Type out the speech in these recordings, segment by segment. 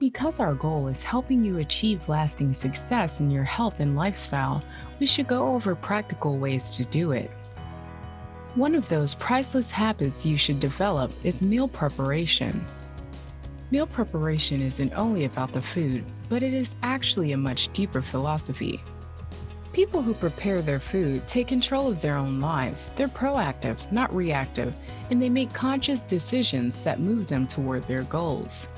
Because our goal is helping you achieve lasting success in your health and lifestyle, we should go over practical ways to do it. One of those priceless habits you should develop is meal preparation. Meal preparation isn't only about the food, but it is actually a much deeper philosophy. People who prepare their food take control of their own lives. They're proactive, not reactive, and they make conscious decisions that move them toward their goals.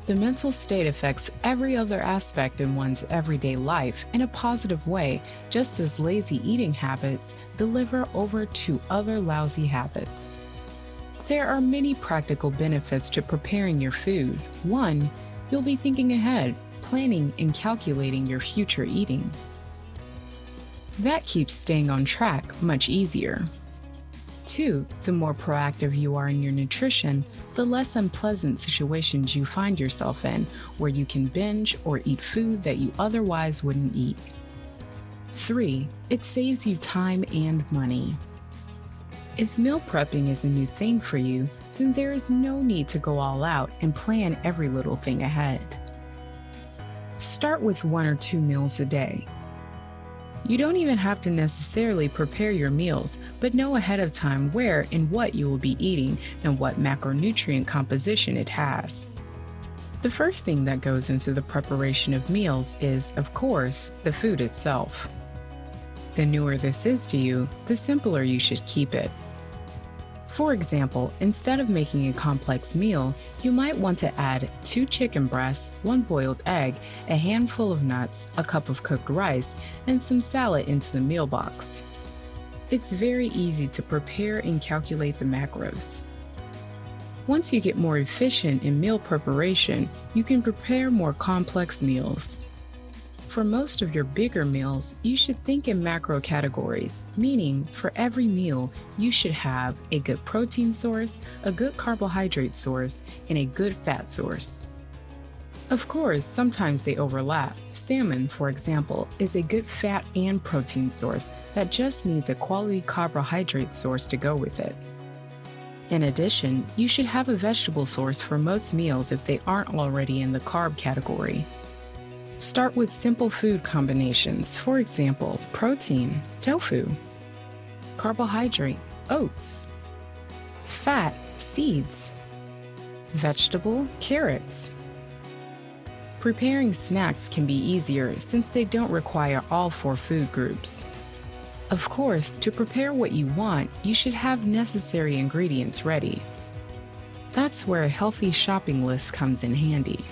The mental state affects every other aspect in one's everyday life in a positive way, just as lazy eating habits deliver over to other lousy habits. There are many practical benefits to preparing your food. One, you'll be thinking ahead, planning and calculating your future eating. That keeps staying on track much easier. Two, the more proactive you are in your nutrition, the less unpleasant situations you find yourself in where you can binge or eat food that you otherwise wouldn't eat. Three, it saves you time and money. If meal prepping is a new thing for you, then there is no need to go all out and plan every little thing ahead. Start with 1 or 2 meals a day. You don't even have to necessarily prepare your meals, but know ahead of time where and what you will be eating and what macronutrient composition it has. The first thing that goes into the preparation of meals is, of course, the food itself. The newer this is to you, the simpler you should keep it. For example, instead of making a complex meal, you might want to add 2 chicken breasts, 1 boiled egg, a handful of nuts, a cup of cooked rice, and some salad into the meal box. It's very easy to prepare and calculate the macros. Once you get more efficient in meal preparation, you can prepare more complex meals. For most of your bigger meals, you should think in macro categories, meaning for every meal, you should have a good protein source, a good carbohydrate source, and a good fat source. Of course, sometimes they overlap. Salmon, for example, is a good fat and protein source that just needs a quality carbohydrate source to go with it. In addition, you should have a vegetable source for most meals if they aren't already in the carb category. Start with simple food combinations, for example, protein, tofu, carbohydrate, oats, fat, seeds, vegetable, carrots. Preparing snacks can be easier since they don't require all 4 food groups. Of course, to prepare what you want, you should have necessary ingredients ready. That's where a healthy shopping list comes in handy.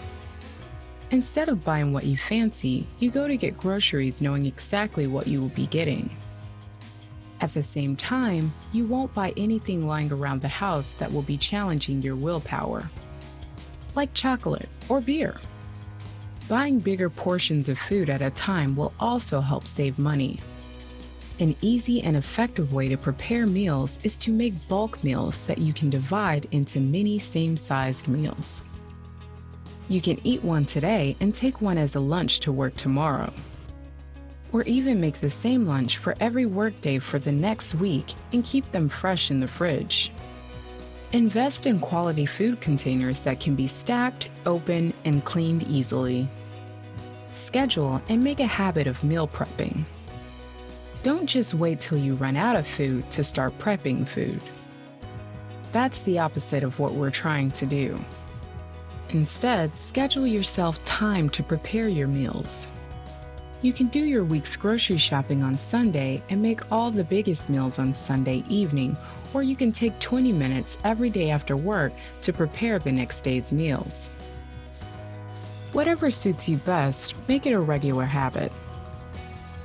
Instead of buying what you fancy, you go to get groceries knowing exactly what you will be getting. At the same time, you won't buy anything lying around the house that will be challenging your willpower, like chocolate or beer. Buying bigger portions of food at a time will also help save money. An easy and effective way to prepare meals is to make bulk meals that you can divide into many same-sized meals. You can eat one today and take one as a lunch to work tomorrow. Or even make the same lunch for every workday for the next week and keep them fresh in the fridge. Invest in quality food containers that can be stacked, opened, and cleaned easily. Schedule and make a habit of meal prepping. Don't just wait till you run out of food to start prepping food. That's the opposite of what we're trying to do. Instead, schedule yourself time to prepare your meals. You can do your week's grocery shopping on Sunday and make all the biggest meals on Sunday evening, or you can take 20 minutes every day after work to prepare the next day's meals. Whatever suits you best, make it a regular habit.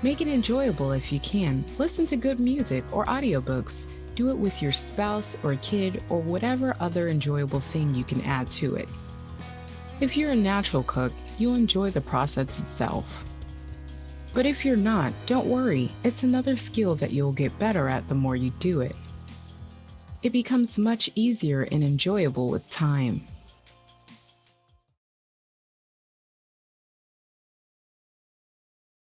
Make it enjoyable if you can. Listen to good music or audiobooks. Do it with your spouse or kid or whatever other enjoyable thing you can add to it. If you're a natural cook, you'll enjoy the process itself. But if you're not, don't worry. It's another skill that you'll get better at the more you do it. It becomes much easier and enjoyable with time.